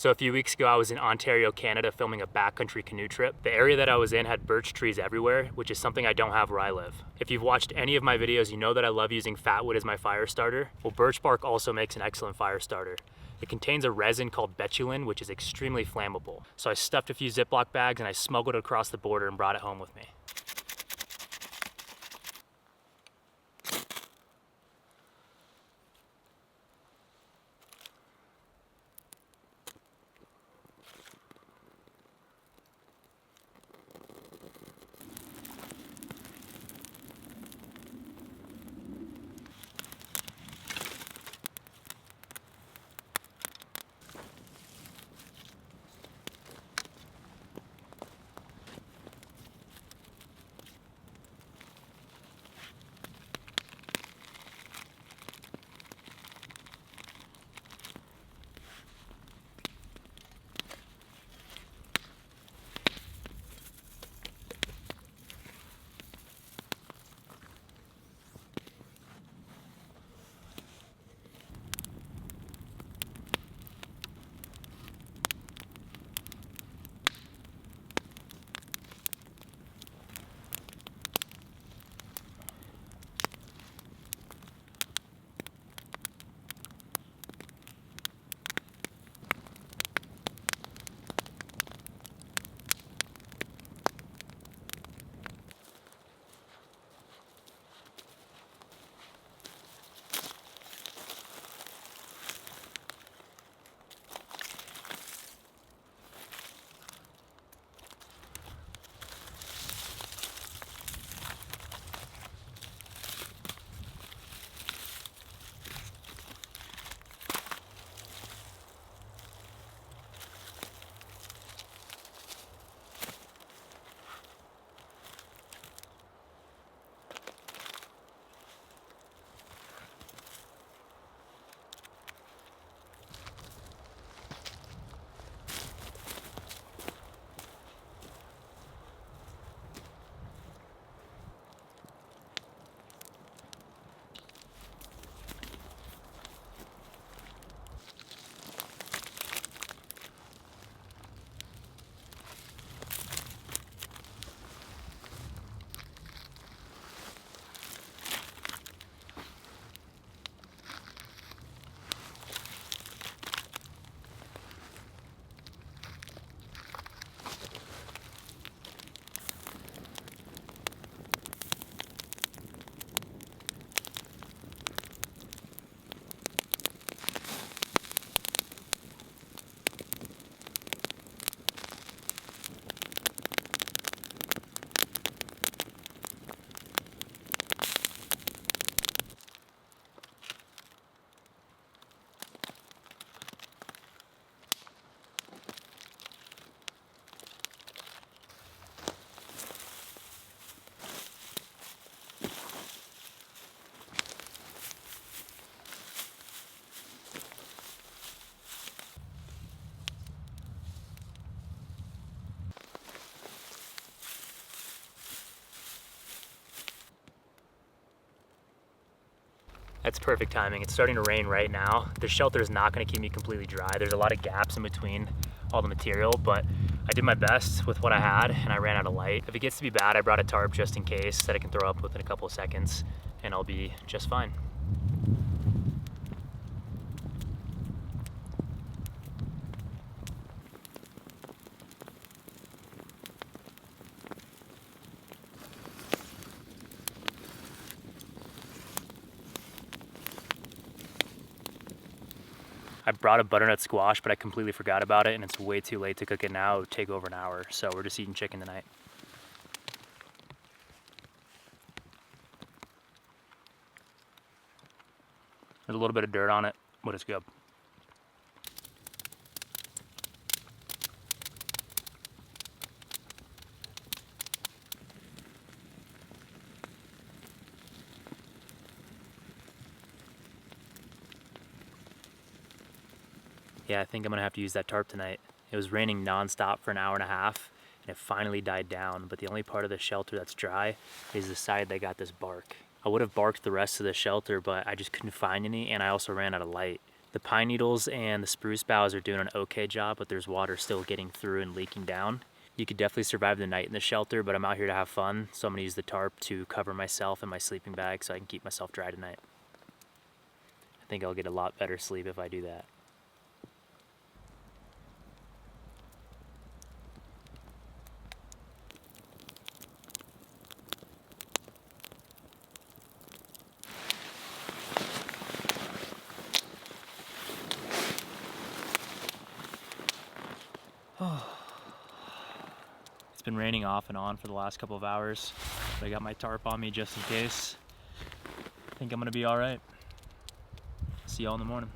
So a few weeks ago I was in Ontario, Canada filming a backcountry canoe trip. The area that I was in had birch trees everywhere, which is something I don't have where I live. If you've watched any of my videos, you know that I love using fat wood as my fire starter. Well, birch bark also makes an excellent fire starter. It contains a resin called betulin, which is extremely flammable. So I stuffed a few Ziploc bags and I smuggled it across the border and brought it home with me. That's perfect timing. It's starting to rain right now. The shelter is not going to keep me completely dry. There's a lot of gaps in between all the material, but I did my best with what I had and I ran out of light. If it gets to be bad, I brought a tarp just in case that I can throw up within a couple of seconds and I'll be just fine. I brought a butternut squash, but I completely forgot about it and it's way too late to cook it now. It would take over an hour, so we're just eating chicken tonight. There's a little bit of dirt on it, but it's good. Yeah, I think I'm gonna have to use that tarp tonight. It was raining nonstop for an hour and a half and it finally died down, but the only part of the shelter that's dry is the side that got this bark. I would have barked the rest of the shelter, but I just couldn't find any and I also ran out of light. The pine needles and the spruce boughs are doing an okay job, but there's water still getting through and leaking down. You could definitely survive the night in the shelter, but I'm out here to have fun, so I'm gonna use the tarp to cover myself and my sleeping bag so I can keep myself dry tonight. I think I'll get a lot better sleep if I do that. It's been raining off and on for the last couple of hours, but I got my tarp on me just in case. I think I'm gonna be all right. See y'all in the morning.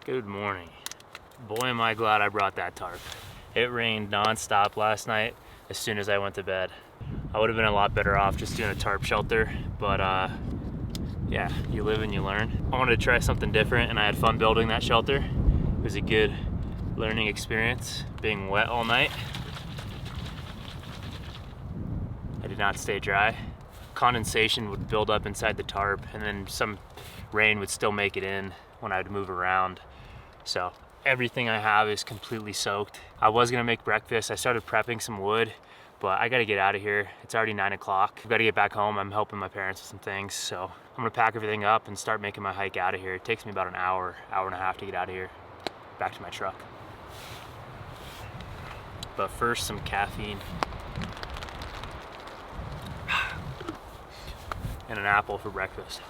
Good morning. Boy, am I glad I brought that tarp. It rained nonstop last night as soon as I went to bed. I would have been a lot better off just doing a tarp shelter, but yeah, you live and you learn. I wanted to try something different and I had fun building that shelter. It was a good learning experience, being wet all night. I did not stay dry. Condensation would build up inside the tarp and then some rain would still make it in when I would move around. So everything I have is completely soaked. I was gonna make breakfast. I started prepping some wood, but I gotta get out of here. It's already 9 o'clock. I've gotta get back home. I'm helping my parents with some things. So I'm gonna pack everything up and start making my hike out of here. It takes me about an hour, hour and a half to get out of here, back to my truck. But first, some caffeine. and an apple for breakfast.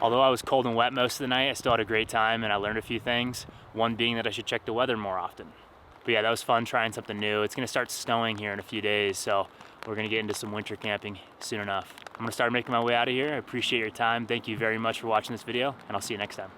Although I was cold and wet most of the night, I still had a great time and I learned a few things. One being that I should check the weather more often. But yeah, that was fun trying something new. It's gonna start snowing here in a few days, so we're gonna get into some winter camping soon enough. I'm gonna start making my way out of here. I appreciate your time. Thank you very much for watching this video, and I'll see you next time.